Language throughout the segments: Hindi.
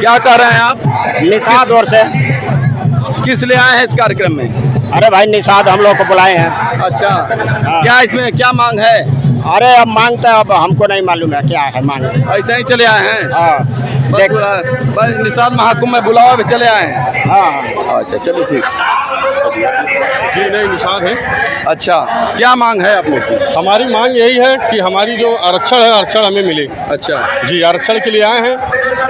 क्या कह रहे हैं आप? निषाद और से। किस लिए आए हैं इस कार्यक्रम में? अरे भाई निषाद हम लोग को बुलाए हैं। अच्छा, हाँ। क्या इसमें क्या मांग है? अरे अब मांगते अब हमको नहीं मालूम है क्या है मांग। ऐसे ही चले आए हैं? हाँ बस निषाद महाकुंभ में बुलावा भी चले आए हैं। हाँ। अच्छा चलो ठीक। जी नहीं, निषाद है। अच्छा, क्या मांग है आप लोग की? हमारी मांग यही है कि हमारी जो आरक्षण है आरक्षण हमें मिले। अच्छा जी, आरक्षण के लिए आए हैं,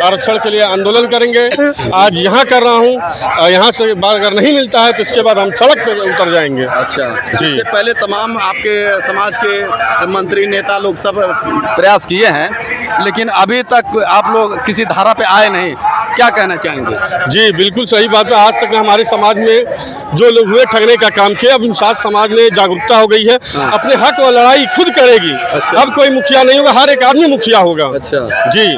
आरक्षण के लिए आंदोलन करेंगे। आज यहाँ कर रहा हूँ, यहाँ से अगर नहीं मिलता है तो इसके बाद हम सड़क पे उतर जाएंगे। अच्छा जी। इससे पहले तमाम आपके समाज के मंत्री नेता लोग सब प्रयास किए हैं, लेकिन अभी तक आप लोग किसी धारा पे आए नहीं, क्या कहना चाहेंगे? जी बिल्कुल सही बात है। आज तक हमारे समाज में जो लोग हुए ठगने का काम किया, अब इंसाफ समाज में जागरूकता हो गई है। हाँ। अपने हक और लड़ाई खुद करेगी। अच्छा। अब कोई मुखिया नहीं होगा, हर एक आदमी मुखिया होगा। अच्छा, जी।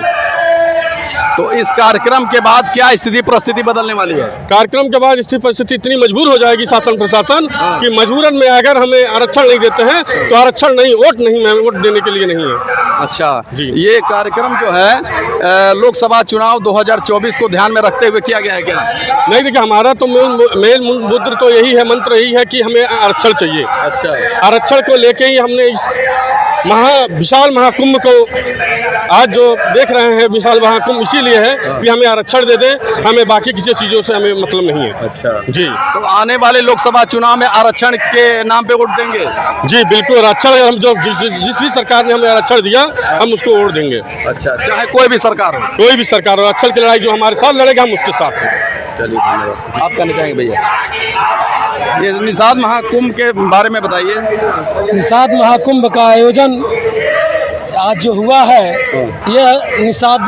तो इस कार्यक्रम के बाद क्या स्थिति परिस्थिति बदलने वाली है? कार्यक्रम के बाद स्थिति परिस्थिति इतनी मजबूर हो जाएगी शासन प्रशासन हाँ। कि मजबूरन में अगर हमें आरक्षण नहीं देते हैं तो आरक्षण नहीं, वोट नहीं, मैं वोट देने के लिए नहीं है। अच्छा जी। ये कार्यक्रम जो है लोकसभा चुनाव 2024 को ध्यान में रखते हुए किया गया है क्या? नहीं, देखिए हमारा तो मेन मुद्दा तो यही है, मंत्र यही है कि हमें आरक्षण चाहिए। अच्छा, आरक्षण को लेके ही हमने इस विशाल महाकुंभ को आज जो देख रहे हैं, विशाल महाकुंभ इसीलिए है कि हमें आरक्षण दे दें, हमें बाकी किसी चीज़ों से हमें मतलब नहीं है। अच्छा जी। तो आने वाले लोकसभा चुनाव में आरक्षण के नाम पे वोट देंगे? जी बिल्कुल, आरक्षण हम जो जिस भी सरकार ने हमें आरक्षण दिया हम उसको वोट देंगे। अच्छा, चाहे कोई भी सरकार हो? कोई भी सरकार हो, आरक्षण की लड़ाई जो हमारे साथ लड़ेगा हम उसके साथ हैं। चलिए धन्यवाद। आप कहना चाहेंगे भैया? ये निषाद महाकुंभ के बारे में बताइए। निषाद महाकुंभ का आयोजन आज जो हुआ है, यह निषाद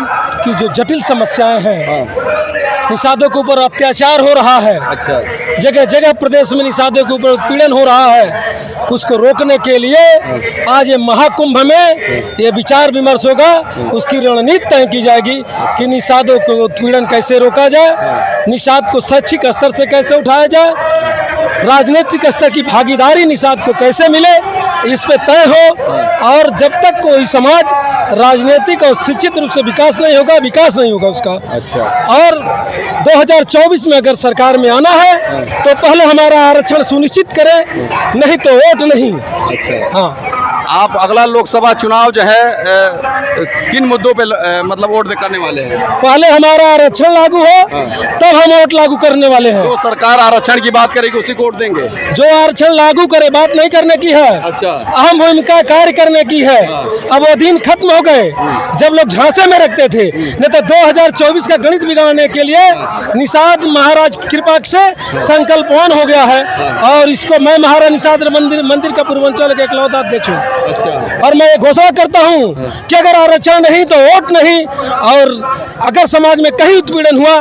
की जो जटिल समस्याएं हैं, निषादों के ऊपर अत्याचार हो रहा है, अच्छा, जगह जगह प्रदेश में निषादों के ऊपर उत्पीड़न हो रहा है, उसको रोकने के लिए आज ये महाकुंभ में ये विचार विमर्श होगा, उसकी रणनीति तय की जाएगी कि निषादों को उत्पीड़न कैसे रोका जाए, निषाद को शैक्षिक स्तर से कैसे उठाया जाए, राजनीतिक स्तर की भागीदारी निषाद को कैसे मिले, इस पे तय हो। और जब तक कोई समाज राजनीतिक और शिक्षित रूप से विकास नहीं होगा उसका। अच्छा, और 2024 में अगर सरकार में आना है तो पहले हमारा आरक्षण सुनिश्चित करें, नहीं तो वोट नहीं। अच्छा। हाँ, आप अगला लोकसभा चुनाव जो है किन मुद्दों पे मतलब वोट करने वाले हैं? पहले हमारा आरक्षण लागू हो, तब हम वोट लागू करने वाले हैं। जो सरकार आरक्षण की बात करेगी उसी को वोट देंगे? जो आरक्षण लागू करे, बात नहीं करने की है, अच्छा, अहम भूमिका कार्य करने की है। अब वो दिन खत्म हो गए जब लोग झांसे में रखते थे, नहीं तो 2024 का गणित बिगाड़ने के लिए निषाद महाराज की कृपा से संकल्पवान हो गया है। और इसको मैं महाराज निषाद मंदिर का पूर्वांचल के इकलौता अध्यक्ष हूँ। अच्छा, और मैं ये घोषणा करता हूँ कि अगर आरक्षण नहीं तो वोट नहीं, और अगर समाज में कहीं उत्पीड़न हुआ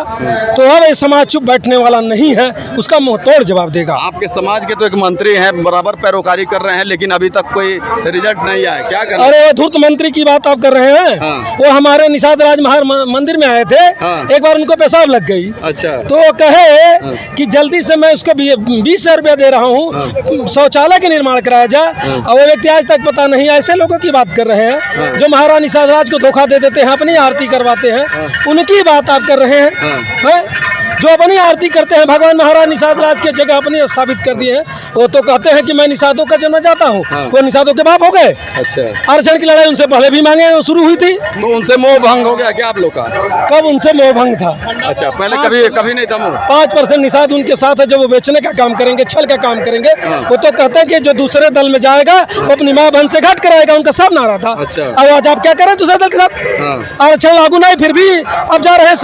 तो अब ये समाज चुप बैठने वाला नहीं है, उसका मुंह तोड़ जवाब देगा। आपके समाज के तो एक मंत्री हैं, बराबर पैरोकारी कर रहे हैं, लेकिन अभी तक कोई रिजल्ट नहीं आया, क्या करें? अरे वो धूर्त मंत्री की बात आप कर रहे हैं। हाँ। वो हमारे निषाद राज मंदिर में आए थे। हाँ। एक बार उनको पेशाब लग गई, अच्छा, तो वो कहे हाँ। कि जल्दी से मैं उसको 20,000 रुपया दे रहा हूँ, शौचालय के निर्माण कराया जाए। और वो व्यक्ति आज तक पता नहीं, ऐसे लोगों की बात कर रहे हैं जो महाराज निषाद राज को धोखा दे देते हैं, अपनी आरती करवाते हैं, उनकी बात आप कर रहे हैं। जो अपनी आरती करते हैं, भगवान महाराज निषाद राज की जगह अपनी स्थापित कर दिए हैं, वो तो कहते हैं कि मैं निषादों का जन्म जाता हूँ। वो निषादों के बाप हो गए। अच्छा, आरक्षण की लड़ाई उनसे पहले भी मांगे शुरू हुई थी। तो उनसे मोह भंग हो गया क्या आप लोग का? कब उनसे मोह भंग था? अच्छा, पहले कभी नहीं था मोह? 5% निषाद उनके साथ है, जब वो बेचने का काम करेंगे, छल का काम करेंगे, वो तो कहते हैं कि जो दूसरे दल में जाएगा वो अपनी माँ बहन से घाट कराएगा, उनका सब नारा था। अच्छा। अब आज आप क्या करें दूसरे दल के साथ? आरक्षण लागू नहीं, फिर भी अब जा रहे हैं,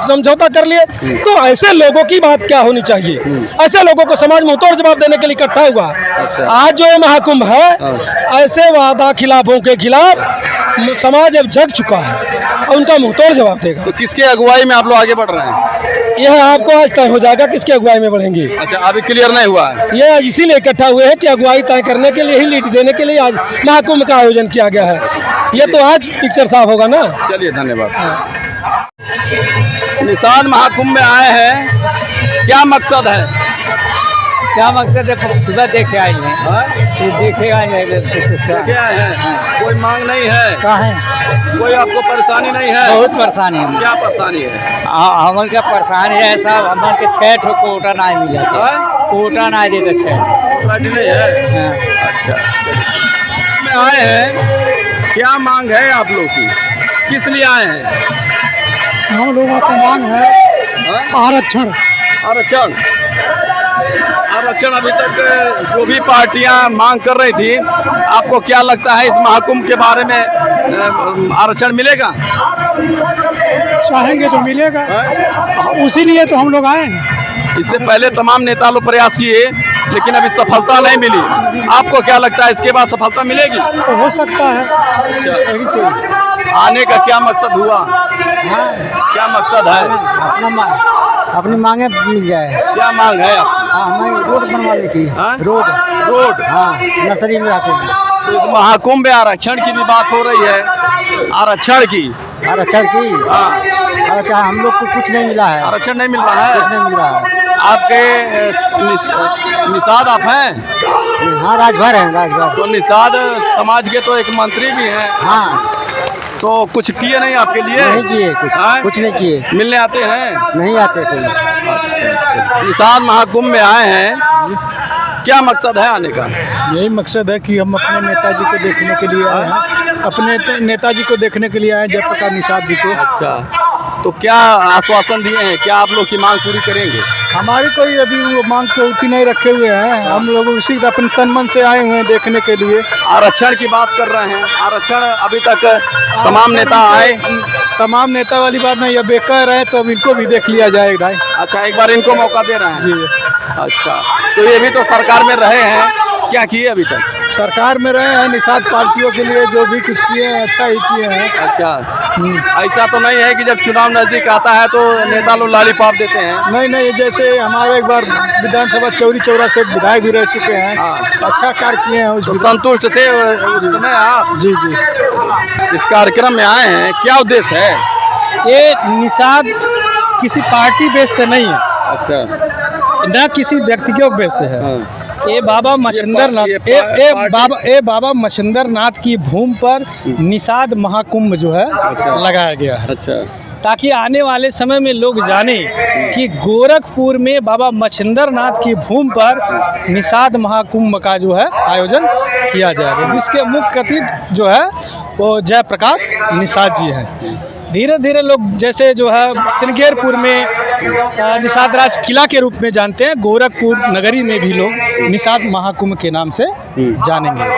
समझौता कर लिए। तो ऐसे लोगों की बात क्या होनी चाहिए? ऐसे लोगों को समाज में तोड़ जवाब देने के लिए इकट्ठा हुआ। अच्छा। आज जो ये महाकुंभ है, ऐसे वादा खिलाफों के खिलाफ समाज अब जग चुका है और उनका मुंह तोड़ जवाब देगा। तो किसके अगुवाई में आप लोग आगे बढ़ रहे हैं? यह आपको आज तय हो जाएगा किसकी अगुवाई में बढ़ेंगे। अच्छा, अभी क्लियर नहीं हुआ है? ये आज इसीलिए इकट्ठा हुए हैं कि अगुवाई तय करने के लिए ही, लीड देने के लिए आज महाकुंभ का आयोजन किया गया है। ये तो आज पिक्चर साफ होगा ना। चलिए धन्यवाद। निषाद महाकुंभ में आए हैं, क्या मकसद है? क्या मकसद है? सुबह देखे आए हैं, हाँ? ये देखे आए हैं। देखे आए हैं, कोई मांग नहीं है, कहाँ है? कोई आपको परेशानी नहीं है? बहुत परेशानी है। क्या परेशानी है? हमन का परेशानी है साहब, हमन के 6 ठो कोटा नहीं मिला, हाँ? कोटा नहीं देते 6। पार्टी नहीं है? अच्छा, में आए हैं, क्या मांग है आप लोग की, किस लिए आए हैं? हम लोगों को मांग है हाँ? आरक्षण। आरक्षण आरक्षण अभी तक जो भी पार्टियां मांग कर रही थी, आपको क्या लगता है इस महाकुंभ के बारे में आरक्षण मिलेगा? चाहेंगे तो मिलेगा, हाँ? उसी लिए तो हम लोग आए हैं। इससे पहले तमाम नेता लोग प्रयास किए, लेकिन अभी सफलता नहीं मिली। आपको क्या लगता है इसके बाद सफलता मिलेगी? तो हो सकता है। आने का क्या मकसद हुआ? हाँ, क्या मकसद है? अपनी मांगे मिल जाए। क्या मांग है आप? हाँ, हमें रोड बनवाने की। हाँ? Road road. हाँ, नर्सरी में रहते हैं। तो महाकुंभ में आरक्षण की भी बात हो रही है, आरक्षण की। आरक्षण की? हाँ, आरक्षण हम लोग को कुछ नहीं मिला है। आरक्षण नहीं मिल रहा कुछ है। नहीं मिल रहा है। आपके निषाद आप हैं? हाँ, राजभर है, राजभर। तो निषाद समाज के तो एक मंत्री भी हैं, हाँ, तो कुछ किए नहीं आपके लिए? नहीं किए कुछ। हाँ? कुछ नहीं किए। मिलने आते हैं? नहीं आते कोई। निषाद महाकुंभ में आए हैं, क्या मकसद है आने का? यही मकसद है कि हम अपने नेताजी को देखने के लिए आए हैं, अपने नेताजी को देखने के लिए आए हैं, जयप्रकाश निषाद जी को। अच्छा, तो क्या आश्वासन दिए हैं, क्या आप लोग की मांग पूरी करेंगे? हमारी कोई अभी वो मांग चौकी नहीं रखे हुए हैं, हम लोग उसी अपने तन मन से आए हुए हैं देखने के लिए। आरक्षण की बात कर रहे हैं, आरक्षण अभी तक तमाम नेता आए। तमाम नेता वाली बात नहीं, अब कह रहे हैं तो अब इनको भी देख लिया जाएगा। अच्छा, एक बार इनको मौका दे रहे हैं। जी, अच्छा, तो ये भी तो सरकार में रहे हैं, क्या किए अभी तक? सरकार में रहे हैं, निषाद पार्टियों के लिए जो भी कुछ किए हैं अच्छा ही किए हैं। अच्छा, ऐसा तो नहीं है कि जब चुनाव नजदीक आता है तो नेता लोग लॉलीपॉप देते हैं? नहीं नहीं, जैसे हमारे एक बार विधानसभा चौरी चौरा से विधायक भी रह चुके हैं, हाँ। अच्छा कार्य किए हैं उस तो संतुष्ट थे उस समय आप? जी जी। इस कार्यक्रम में आए हैं, क्या उद्देश्य है? ये निषाद किसी पार्टी बेस से नहीं है, अच्छा, न किसी व्यक्तिगत बेस से है। हाँ। ये बाबा मच्छिंदर नाथ, बाबा मच्छिंदर नाथ की भूमि पर निषाद महाकुंभ जो है अच्छा। लगाया गया है, अच्छा, ताकि आने वाले समय में लोग जाने कि गोरखपुर में बाबा मच्छिंदर नाथ की भूमि पर निषाद महाकुंभ का जो है आयोजन किया जाएगा, जिसके मुख्य अतिथि जो है वो जयप्रकाश निषाद जी हैं। धीरे धीरे लोग जैसे जो है श्रृंगेरपुर में निषाद राज किला के रूप में जानते हैं, गोरखपुर नगरी में भी लोग निषाद महाकुंभ के नाम से जानेंगे।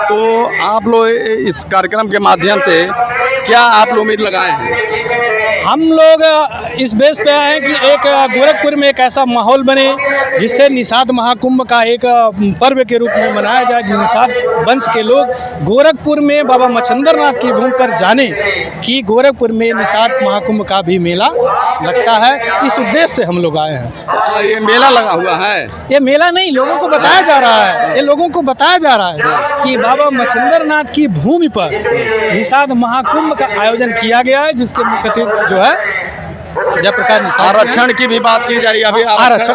तो आप लोग इस कार्यक्रम के माध्यम से क्या आप लोग उम्मीद लगाए हैं? हम लोग इस बेस पे आए हैं कि एक गोरखपुर में एक ऐसा माहौल बने जिससे निषाद महाकुंभ का एक पर्व के रूप में मनाया जाए, जिस निषाद वंश के लोग गोरखपुर में बाबा मच्छिंदर नाथ की भूमि पर जाने कि गोरखपुर में निषाद महाकुंभ का भी मेला लगता है। इस उद्देश्य से हम लोग आए हैं। ये मेला लगा हुआ है? ये मेला नहीं, लोगों को बताया जा रहा है, ये लोगों को बताया जा रहा है कि बाबा मच्छिंदर नाथ की भूमि पर निषाद महाकुंभ का आयोजन किया गया है, जिसके मुख्य अतिथि जो है जयप्रकाश निषाद। आरक्षण की भी बात की जा रही है अभी? आरक्षण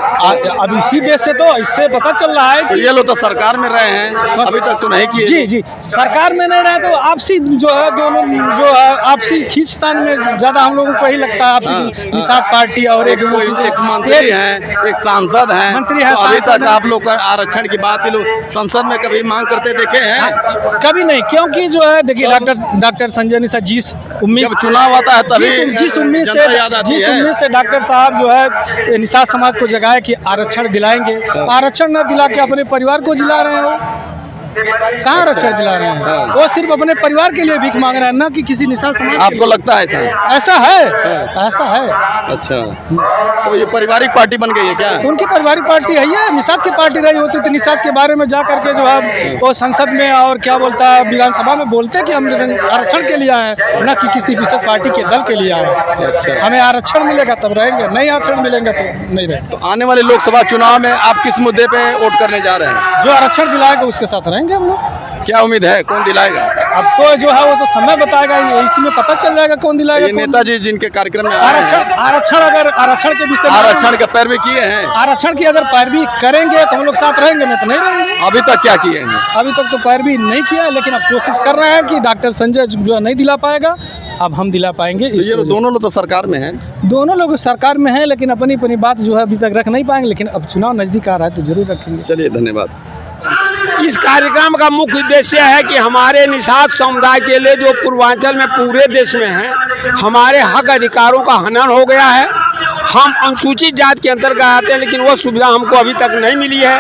अब इसी बेस से तो इससे पता चल रहा है तो कि ये लोग तो सरकार में रहे हैं, अभी तक तो नहीं किए। जी जी, सरकार में नहीं रहे तो आपसी जो है दोनों जो है आपसी खींचतान में ज्यादा हम लोगों को ही लगता है, आपसी निषाद पार्टी और एक मंत्री हैं, एक सांसद हैं, मंत्री है, तो अभी सांसद तक आप लोग का आरक्षण की बात ये लोग संसद में कभी मांग करते देखे हैं? कभी नहीं, क्योंकि जो है देखिए डॉक्टर संजय निषाद जिस उम्मीद जब चुनाव आता है तभी जिस उम्मीद जनता याद आती है। से डॉक्टर साहब जो है निषाद समाज को जगाया कि आरक्षण दिलाएंगे, आरक्षण न दिला के अपने परिवार को जिला रहे हो। कहाँ आरक्षण दिला रहे हैं? वो सिर्फ अपने परिवार के लिए भीख मांग रहे हैं, ना कि किसी निषाद समाज। आपको लगता है ऐसा? ऐसा है, ऐसा है। अच्छा, तो ये पारिवारिक पार्टी बन गई है क्या? उनकी पारिवारिक पार्टी है, ये निषाद की पार्टी रही होती तो निषाद के बारे में जा करके जो है वो संसद में और क्या बोलता है विधानसभा में बोलते कि हम आरक्षण के लिए आए हैं, न कि किसी विशेष पार्टी के दल के लिए आए हैं। अच्छा। हमें आरक्षण मिलेगा तब रहेंगे, नहीं आरक्षण मिलेंगे तो नहीं रहेंगे। तो आने वाले लोकसभा चुनाव में आप किस मुद्दे पे वोट करने जा रहे हैं? जो आरक्षण दिलाएगा उसके साथ रहेंगे हम लोग। क्या उम्मीद है, कौन दिलाएगा? अब तो जो है वो तो समय बताएगा, इसमें पता चल जाएगा कौन दिलाएगा। ये नेताजी जिनके कार्यक्रम में आए हैं, आरक्षण के विषय में आरक्षण के पैरवी किए हैं, आरक्षण की अगर पैरवी करेंगे तो हम लोग साथ रहेंगे, नहीं तो नहीं रहेंगे। अभी तक क्या किए हैं? अभी तक तो पैरवी नहीं किया है, लेकिन अब कोशिश कर रहे हैं कि डॉक्टर संजय जो है नहीं दिला पाएगा, अब हम दिला पाएंगे। ये दोनों लोग तो सरकार में हैं। दोनों लोग सरकार में हैं, लेकिन अपनी अपनी बात जो है अभी तक रख नहीं पाएंगे, लेकिन अब चुनाव नज़दीक आ रहा है तो जरूर रखेंगे। चलिए, धन्यवाद। इस कार्यक्रम का मुख्य उद्देश्य है कि हमारे निषाद समुदाय के लिए जो पूर्वांचल में पूरे देश में है, हमारे हक अधिकारों का हनन हो गया है। हम अनुसूचित जाति के अंतर्गत आते हैं, लेकिन वो सुविधा हमको अभी तक नहीं मिली है,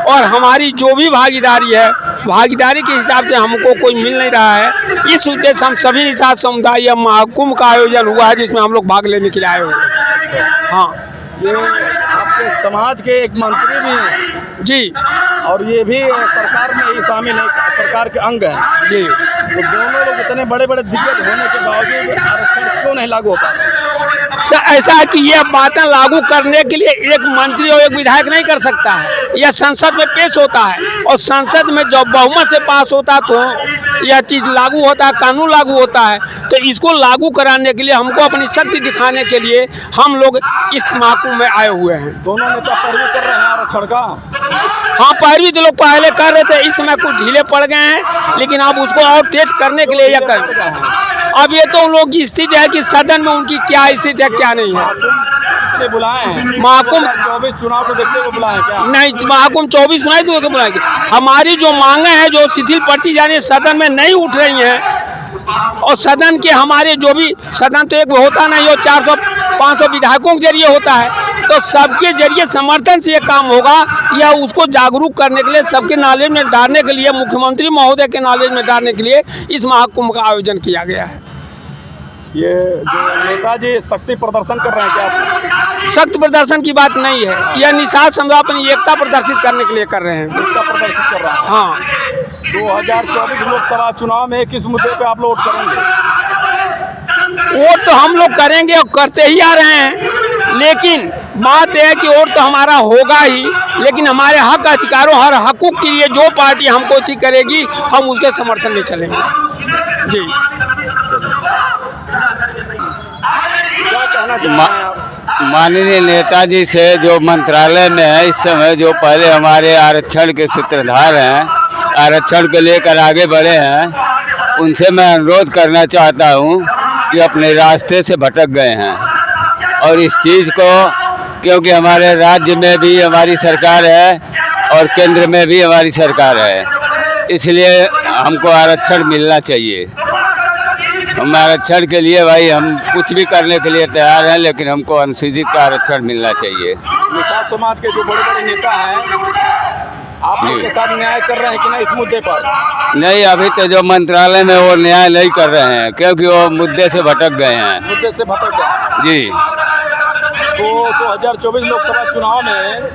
और हमारी जो भी भागीदारी है, भागीदारी के हिसाब से हमको कोई मिल नहीं रहा है। इस उद्देश्य हम सभी निषाद समुदाय या महाकुंभ का आयोजन हुआ है, जिसमें हम लोग भाग लेने के लिए आए हुए हैं। हाँ, ये आपके समाज के एक मंत्री भी हैं जी, और ये भी सरकार में ही शामिल है, सरकार के अंग हैं जी। तो दोनों लोग इतने बड़े बड़े दिग्गज होने के बावजूद आरक्षण क्यों नहीं लागू होता? सर, ऐसा है कि ये बातें लागू करने के लिए एक मंत्री और एक विधायक नहीं कर सकता है, यह संसद में पेश होता है, और संसद में जब बहुमत से पास होता तो यह चीज़ लागू होता है, कानून लागू होता है। तो इसको लागू कराने के लिए हमको अपनी शक्ति दिखाने के लिए हम लोग इस महाकुंभ में आए हुए हैं। दोनों नेता पैरवी कर रहे हैं आरक्षण का। हाँ, पैरवी तो लोग पहले कर रहे थे, इस समय कुछ ढीले पड़ गए हैं, लेकिन अब उसको और तेज करने के लिए यह कर। अब ये तो उन लोगों की स्थिति है कि सदन में उनकी क्या स्थिति है क्या नहीं है। इसलिए बुलाए हैं महाकुंभ 24 चुनाव को देखते हुए बुलाए हैं क्या? नहीं, महाकुंभ 24 सुनाई तो बुलाएंगे। हमारी जो मांगे हैं, जो शिथिल पड़ती जा रही है, सदन में नहीं उठ रही हैं, और सदन के हमारे जो भी सदन तो एक होता नहीं, वो 400-500 विधायकों के जरिए होता है, तो सबके जरिए समर्थन से ये काम होगा, या उसको जागरूक करने के लिए, सबके नॉलेज में डालने के लिए, मुख्यमंत्री महोदय के नॉलेज में डालने के लिए इस महाकुंभ का आयोजन किया गया है। ये जो नेताजी शक्ति प्रदर्शन कर रहे हैं क्या? सख्त प्रदर्शन की बात नहीं है, यह निषाद समुदाय अपनी एकता प्रदर्शित करने के लिए कर रहे हैं। एकता प्रदर्शित कर रहा है। हाँ, 2024 लोकसभा चुनाव में किस मुद्दे पे आप लोग वोट करेंगे? वोट तो हम लोग करेंगे और करते ही आ रहे हैं, लेकिन बात यह है कि वोट तो हमारा होगा ही, लेकिन हमारे हक अधिकारों, हर हकूक के लिए जो पार्टी हमको ठीक करेगी, हम उसके समर्थन में चलेंगे। जी, क्या कहना चाहते हैं आप? माननीय नेताजी से जो मंत्रालय में है इस समय, जो पहले हमारे आरक्षण के सूत्रधार हैं, आरक्षण को लेकर आगे बढ़े हैं, उनसे मैं अनुरोध करना चाहता हूं कि अपने रास्ते से भटक गए हैं, और इस चीज़ को, क्योंकि हमारे राज्य में भी हमारी सरकार है और केंद्र में भी हमारी सरकार है, इसलिए हमको आरक्षण मिलना चाहिए। हम आरक्षण के लिए भाई हम कुछ भी करने के लिए तैयार हैं, लेकिन हमको अनुसूचित का आरक्षण मिलना चाहिए। निषाद समाज के जो बड़े बड़े नेता हैं, आप लोग के साथ न्याय कर रहे हैं कि नहीं इस मुद्दे पर? नहीं, अभी तो जो मंत्रालय में वो न्याय नहीं कर रहे हैं, क्योंकि वो मुद्दे से भटक गए हैं। मुद्दे से भटक गए जी। तो 2024 लोकसभा चुनाव में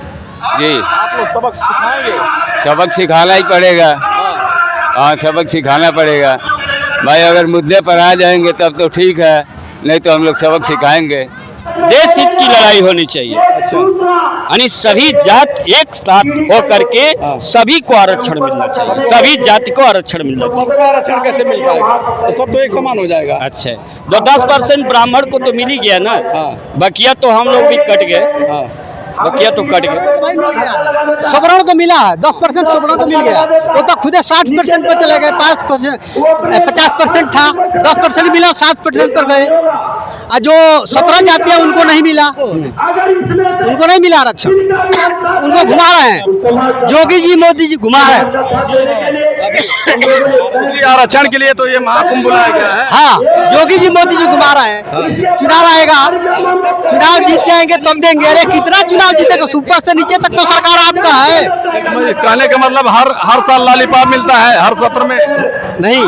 जी, आप लोग सबक सिखाएंगे? सबक सिखाना ही पड़ेगा। हाँ, सबक सिखाना पड़ेगा भाई। अगर मुद्दे पर आ जाएंगे तब तो ठीक है, नहीं तो हम लोग सबक सिखाएंगे। देश हित की लड़ाई होनी चाहिए, यानी सभी जात एक साथ हो करके सभी को आरक्षण मिलना चाहिए, सभी जाति को आरक्षण मिलना चाहिए। सबका आरक्षण कैसे मिल पाएगा? तो सब तो एक समान हो जाएगा। अच्छा, जो 10% ब्राह्मण को तो मिल ही गया ना, बकिया तो हम लोग भी कट गए, बकिया तो कट गए। सवर्ण को मिला है, 10% सवर्ण को मिल गया, वो तो खुदे 60% पर चले गए। 50% था, 10% मिला, 60% पर गए। और जो 17 जातियां उनको नहीं मिला, उनको नहीं मिला आरक्षण, उनको घुमा रहे हैं योगी जी, मोदी जी घुमा रहे हैं। आरक्षण के लिए तो ये महाकुंभ बुलाया गया है। हाँ, योगी जी मोदी जी घुमा रहे हैं। चुनाव आएगा, चुनाव जीत जाएंगे तब देंगे। अरे कितना चुनाव जीतेगा, ऊपर से नीचे तक तो सरकार आपका है। कहने का मतलब हर साल लॉलीपॉप मिलता है हर सत्र में? नहीं,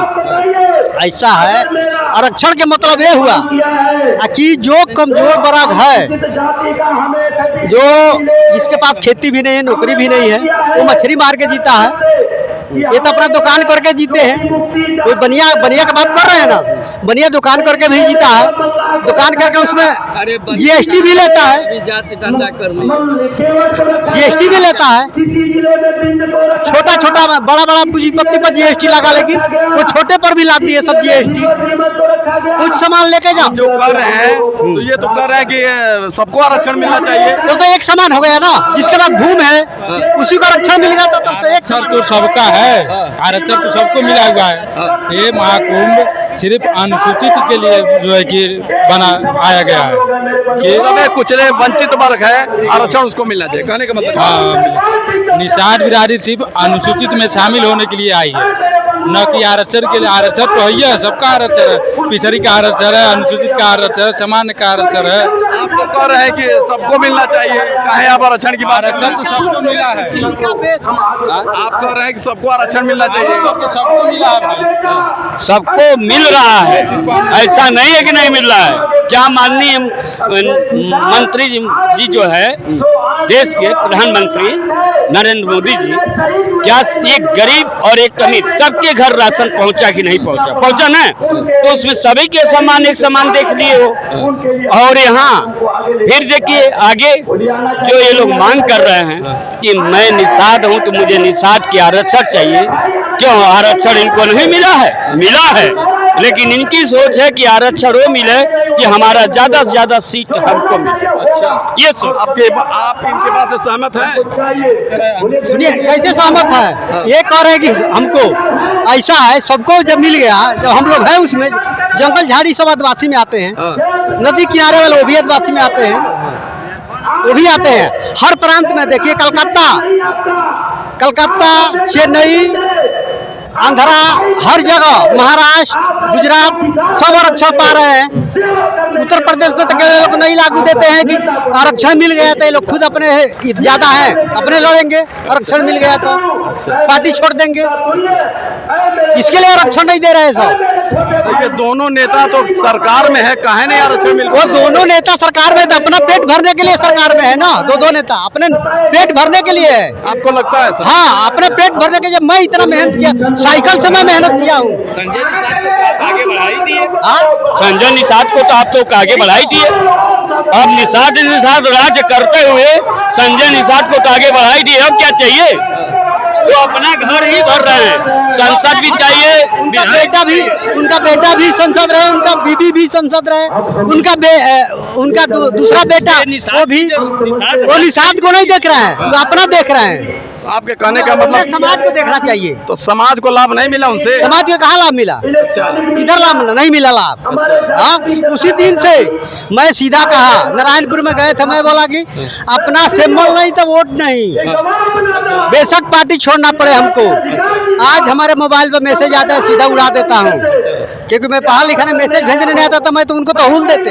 ऐसा है, आरक्षण के मतलब ये हुआ कि जो कमजोर वर्ग है, जो जिसके पास खेती भी नहीं है, नौकरी भी नहीं है, वो मछली मार के जीता है। ये तो अपना दुकान करके जीते हैं। कोई बनिया की बात कर रहे हैं ना, बनिया दुकान करके भी जीता है, दुकान करके उसमें जीएसटी भी लेता है, जीएसटी भी लेता है। छोटा छोटा छोटा बड़ा बड़ा पूंजीपति पर जीएसटी लगा, लेकिन वो छोटे पर भी लाती है सब जीएसटी। कुछ सामान लेके जाओ। जो कर रहे हैं तो ये तो कर रहे हैं कि सबको आरक्षण मिलना चाहिए। तो एक समान हो गया ना, जिसके बाद भूमि है उसी को आरक्षण मिल गया, तो तब से एक आरक्षण तो सबका है, आरक्षण तो सबको मिला हुआ है। ये महाकुंभ सिर्फ अनुसूचित के लिए जो है कि आया गया है कि कुचले वंचित वर्ग है, आरक्षण उसको मिलना चाहिए, कहने का मतलब। हाँ, निषाद बिरादरी सिर्फ अनुसूचित में शामिल होने के लिए आई है, न कि आरक्षण के लिए। आरक्षण तो है, सबका आरक्षण है, पिछड़ी का आरक्षण है, अनुसूचित का आरक्षण है, सामान्य का आरक्षण है। आप तो कह रहे हैं कि सबको मिलना चाहिए, काहे आप आरक्षण की बात? आरक्षण तो सबको मिला है। आप कह रहे हैं कि सबको आरक्षण मिलना चाहिए, सबको मिला है, सबको मिल रहा है, ऐसा नहीं है कि नहीं मिल रहा है। क्या माननीय मंत्री जी जो है देश के प्रधानमंत्री नरेंद्र मोदी जी, क्या एक गरीब और एक अमीर सबके घर राशन पहुंचा कि नहीं पहुंचा? पहुंचा ना, तो उसमें सभी के समान एक समान देख लिए हो। और यहाँ फिर देखिए आगे जो ये लोग मांग कर रहे हैं कि मैं निषाद हूँ तो मुझे निषाद की आरक्षण चाहिए। क्यों आरक्षण इनको नहीं मिला है? मिला है, लेकिन इनकी सोच है कि आरक्षण वो मिले कि हमारा ज्यादा से ज्यादा सीट हमको मिले। अच्छा, ये सोच आप इनके बात से सहमत हैं? सुनिए कैसे सहमत है। ये कह रहे हैं कि हमको ऐसा है, सबको जब मिल गया, जब हम लोग हैं उसमें जंगल झाड़ी सब आदिवासी में आते हैं, नदी किनारे वाले वो भी आदिवासी में आते हैं, वो भी आते हैं। हर प्रांत में देखिए, कलकत्ता, चेन्नई, आंध्रा, हर जगह, महाराष्ट्र, गुजरात सब आरक्षण पा रहे हैं। उत्तर प्रदेश में तो लोग नहीं लागू देते हैं कि आरक्षण मिल गया तो ये लोग खुद अपने ज्यादा है अपने लड़ेंगे, आरक्षण मिल गया तो पार्टी छोड़ देंगे, इसके लिए आरक्षण नहीं दे रहे हैं सब। ये दोनों नेता तो सरकार में है, काहे नहीं आरक्षण मिल? वो दोनों नेता सरकार में, तो अपना पेट भरने के लिए सरकार में है ना। दो नेता अपने पेट भरने के लिए है। आपको लगता है? हाँ, अपने पेट भरने के लिए। जब मैं इतना मेहनत किया, साइकिल से मैं मेहनत किया हूँ। संजय निषाद को तो आगे बढ़ाई दिए। संजय निषाद को तो आप लोग आगे बढ़ाई दिए। अब निषाद राज्य करते हुए संजय निषाद को तो आगे बढ़ाई दिए। अब क्या चाहिए? वो अपना घर ही भर रहे हैं। संसद भी चाहिए, उनका बेटा भी संसद रहे, उनका बीबी भी संसद रहे, उनका दूसरा बेटा वो निषाद को नहीं देख रहे हैं, वो अपना देख रहे हैं। आपके कहने का मतलब समाज को देखना चाहिए। तो समाज को लाभ नहीं मिला उनसे? समाज को कहाँ लाभ मिला? किधर लाभ मिला? नहीं मिला लाभ। हाँ, उसी दिन से मैं सीधा कहा, नारायणपुर में गए थे, मैं बोला कि अपना सिंबल नहीं तो वोट नहीं, बेशक पार्टी छोड़ना पड़े हमको। आज हमारे मोबाइल पर मैसेज आता है, सीधा उड़ा देता हूँ, क्योंकि मैं पढ़ा लिखा नहीं, मैसेज भेजने नहीं आता था, मैं तो उनको तो हुल देते।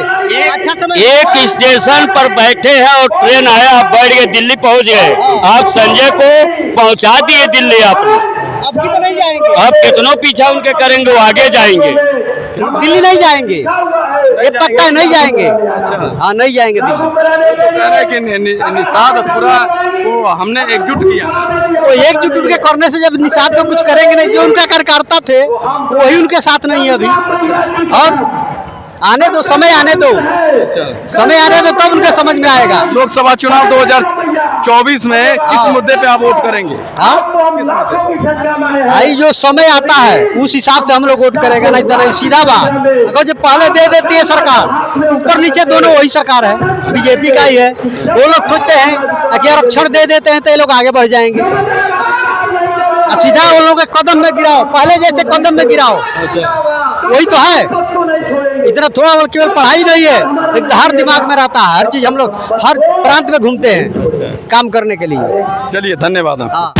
एक स्टेशन पर बैठे हैं और ट्रेन आया, आप बैठ गए, दिल्ली पहुंच गए। आप संजय को पहुंचा दिए दिल्ली। आपने अब भी तो नहीं जाएंगे। अब कितनों पीछा उनके करेंगे, वो आगे जाएंगे। दिल्ली नहीं जाएंगे, ये पक्का है, नहीं जाएंगे। हाँ, नहीं जाएंगे दिल्ली। कह रहे कि निषाद पूरा को हमने एकजुट किया। वो एकजुट के करने से जब निषाद को कुछ करेंगे नहीं, जो उनका कार्यकर्ता थे वही उनके साथ नहीं है अभी। और आने दो, समय आने दो, समय आने दो, तब उनके समझ में आएगा। लोकसभा चुनाव 2024 में किस मुद्दे पे आप वोट करेंगे? भाई जो समय आता है उस हिसाब से हम लोग वोट करेंगे, नहीं तो नहीं। सीधा बात, अगर जो पहले दे देती है सरकार, ऊपर नीचे दोनों वही सरकार है, बीजेपी का ही है। वो लोग सोचते हैं कि आरक्षण दे देते हैं तो ये लोग आगे बढ़ जाएंगे। सीधा उन लोगों के कदम में गिराओ, पहले जैसे कदम में गिराओ, वही तो है। इतना थोड़ा केवल पढ़ाई नहीं है, लेकिन हर दिमाग में रहता है, हर चीज हम लोग हर प्रांत में घूमते हैं काम करने के लिए। चलिए, धन्यवाद। हाँ।